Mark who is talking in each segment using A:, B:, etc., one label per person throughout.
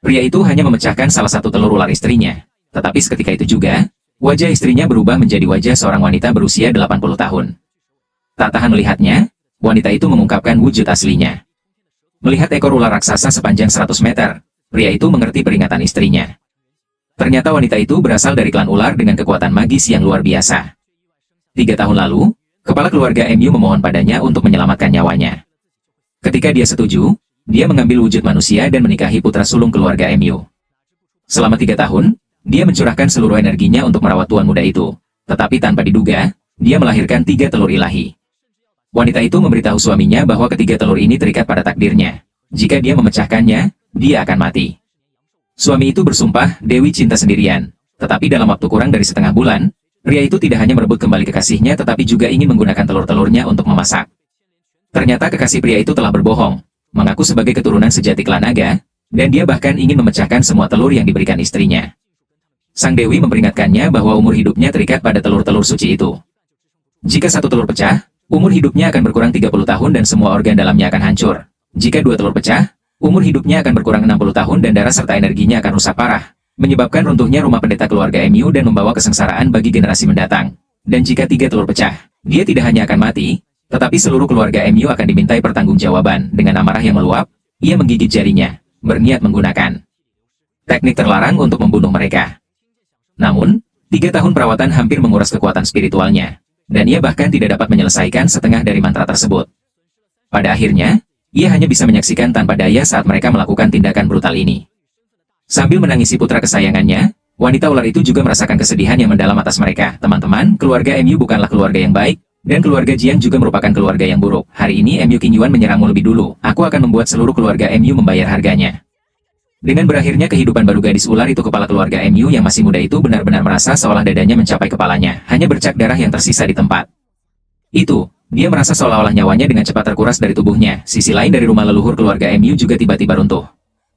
A: Pria itu hanya memecahkan salah satu telur ular istrinya. Tetapi seketika itu juga, wajah istrinya berubah menjadi wajah seorang wanita berusia 80 tahun. Tak tahan melihatnya, wanita itu mengungkapkan wujud aslinya. Melihat ekor ular raksasa sepanjang 100 meter, pria itu mengerti peringatan istrinya. Ternyata wanita itu berasal dari klan ular dengan kekuatan magis yang luar biasa. 3 tahun lalu, kepala keluarga MU memohon padanya untuk menyelamatkan nyawanya. Ketika dia setuju, dia mengambil wujud manusia dan menikahi putra sulung keluarga MU. Selama 3 tahun, dia mencurahkan seluruh energinya untuk merawat tuan muda itu. Tetapi tanpa diduga, dia melahirkan 3 telur ilahi. Wanita itu memberitahu suaminya bahwa ketiga telur ini terikat pada takdirnya. Jika dia memecahkannya, dia akan mati. Suami itu bersumpah Dewi cinta sendirian. Tetapi dalam waktu kurang dari setengah bulan, pria itu tidak hanya merebut kembali kekasihnya tetapi juga ingin menggunakan telur-telurnya untuk memasak. Ternyata kekasih pria itu telah berbohong, mengaku sebagai keturunan sejati klan naga, dan dia bahkan ingin memecahkan semua telur yang diberikan istrinya. Sang Dewi memperingatkannya bahwa umur hidupnya terikat pada telur-telur suci itu. Jika satu telur pecah, umur hidupnya akan berkurang 30 tahun dan semua organ dalamnya akan hancur. Jika 2 telur pecah, umur hidupnya akan berkurang 60 tahun dan darah serta energinya akan rusak parah, menyebabkan runtuhnya rumah pendeta keluarga MU dan membawa kesengsaraan bagi generasi mendatang. Dan jika 3 telur pecah, dia tidak hanya akan mati, tetapi seluruh keluarga MU akan dimintai pertanggungjawaban. Dengan amarah yang meluap, ia menggigit jarinya, berniat menggunakan teknik terlarang untuk membunuh mereka. Namun, 3 tahun perawatan hampir menguras kekuatan spiritualnya, dan ia bahkan tidak dapat menyelesaikan setengah dari mantra tersebut. Pada akhirnya, ia hanya bisa menyaksikan tanpa daya saat mereka melakukan tindakan brutal ini. Sambil menangisi putra kesayangannya, wanita ular itu juga merasakan kesedihan yang mendalam atas mereka. Teman-teman, keluarga MU bukanlah keluarga yang baik, dan keluarga Jiang juga merupakan keluarga yang buruk. Hari ini MU King Yuan menyerangmu lebih dulu. Aku akan membuat seluruh keluarga MU membayar harganya. Dengan berakhirnya kehidupan baru gadis ular itu, kepala keluarga MU yang masih muda itu benar-benar merasa seolah dadanya mencapai kepalanya, hanya bercak darah yang tersisa di tempat itu. Dia merasa seolah-olah nyawanya dengan cepat terkuras dari tubuhnya. Sisi lain dari rumah leluhur keluarga MU juga tiba-tiba runtuh.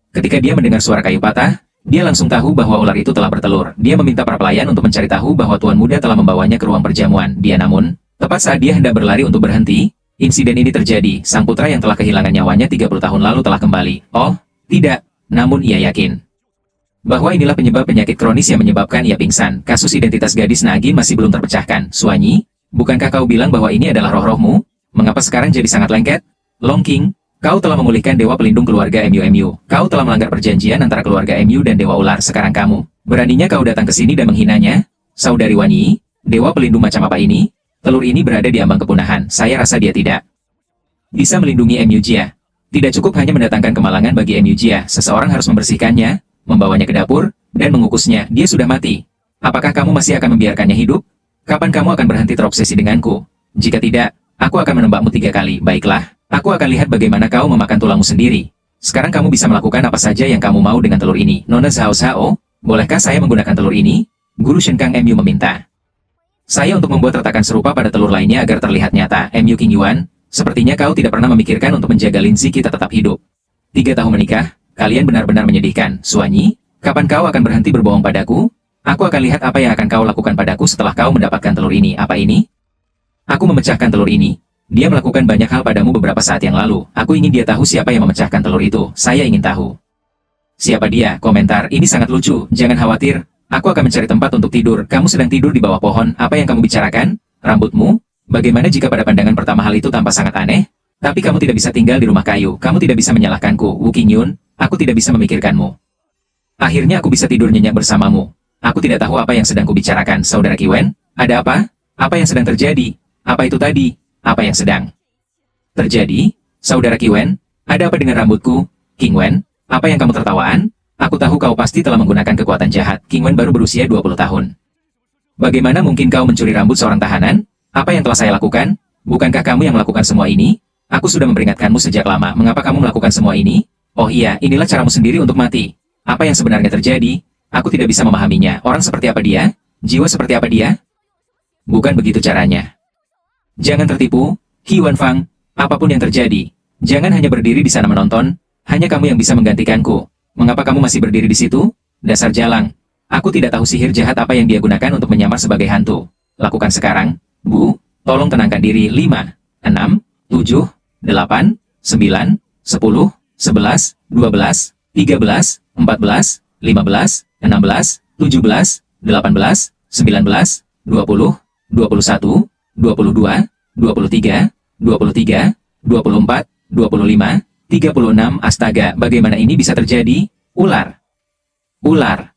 A: Ketika dia mendengar suara kayu patah, dia langsung tahu bahwa ular itu telah bertelur. Dia meminta para pelayan untuk mencari tahu bahwa tuan muda telah membawanya ke ruang perjamuan. Namun, tepat saat dia hendak berlari untuk berhenti, insiden ini terjadi. Sang putra yang telah kehilangan nyawanya 30 tahun lalu telah kembali. Oh, tidak. Namun ia yakin bahwa inilah penyebab penyakit kronis yang menyebabkan ia pingsan. Kasus identitas gadis Nagin masih belum terpecahkan. Suanyi, bukankah kau bilang bahwa ini adalah roh-rohmu? Mengapa sekarang jadi sangat lengket? Long King, kau telah memulihkan dewa pelindung keluarga MU. Kau telah melanggar perjanjian antara keluarga MU dan dewa ular. Sekarang kamu, beraninya kau datang ke sini dan menghinanya? Saudari Wanyi, dewa pelindung macam apa ini? Telur ini berada di ambang kepunahan. Saya rasa dia tidak bisa melindungi MU Jia. Tidak cukup hanya mendatangkan kemalangan bagi MU Jia. Seseorang harus membersihkannya, membawanya ke dapur, dan mengukusnya. Dia sudah mati. Apakah kamu masih akan membiarkannya hidup? Kapan kamu akan berhenti terobsesi denganku? Jika tidak, aku akan menembakmu 3 kali. Baiklah, aku akan lihat bagaimana kau memakan tulangmu sendiri. Sekarang kamu bisa melakukan apa saja yang kamu mau dengan telur ini. Nona Zhao Zhao, bolehkah saya menggunakan telur ini? Guru Shenkang MU meminta saya untuk membuat retakan serupa pada telur lainnya agar terlihat nyata. MU King Yuan, sepertinya kau tidak pernah memikirkan untuk menjaga Linzi kita tetap hidup. 3 tahun menikah, kalian benar-benar menyedihkan. Suanyi, kapan kau akan berhenti berbohong padaku? Aku akan lihat apa yang akan kau lakukan padaku setelah kau mendapatkan telur ini. Apa ini? Aku memecahkan telur ini. Dia melakukan banyak hal padamu beberapa saat yang lalu. Aku ingin dia tahu siapa yang memecahkan telur itu. Saya ingin tahu siapa dia. Komentar, ini sangat lucu. Jangan khawatir, aku akan mencari tempat untuk tidur. Kamu sedang tidur di bawah pohon. Apa yang kamu bicarakan? Rambutmu? Bagaimana jika pada pandangan pertama hal itu tampak sangat aneh? Tapi kamu tidak bisa tinggal di rumah kayu. Kamu tidak bisa menyalahkanku. Wu Qingyun, aku tidak bisa memikirkanmu. Akhirnya aku bisa tidur nyenyak bersamamu. Aku tidak tahu apa yang sedang kubicarakan. Saudara Kiwen, ada apa? Apa yang sedang terjadi? Apa itu tadi? Apa yang sedang terjadi? Saudara Kiwen, ada apa dengan rambutku? King Wen, apa yang kamu tertawaan? Aku tahu kau pasti telah menggunakan kekuatan jahat. King Wen baru berusia 20 tahun. Bagaimana mungkin kau mencuri rambut seorang tahanan? Apa yang telah saya lakukan? Bukankah kamu yang melakukan semua ini? Aku sudah memperingatkanmu sejak lama. Mengapa kamu melakukan semua ini? Oh iya, inilah caramu sendiri untuk mati. Apa yang sebenarnya terjadi? Aku tidak bisa memahaminya. Orang seperti apa dia? Jiwa seperti apa dia? Bukan begitu caranya. Jangan tertipu, Huan Fang. Apapun yang terjadi, jangan hanya berdiri di sana menonton. Hanya kamu yang bisa menggantikanku. Mengapa kamu masih berdiri di situ? Dasar jalang. Aku tidak tahu sihir jahat apa yang dia gunakan untuk menyamar sebagai hantu. Lakukan sekarang. Bu, tolong tenangkan diri. 5, 6, 7, 8, 9, 10, 11, 12, 13, 14, 15, 16, 17, 18, 19, 20, 21, 22, 23, 23, 24, 25, 36. Astaga, bagaimana ini bisa terjadi? Ular. Ular.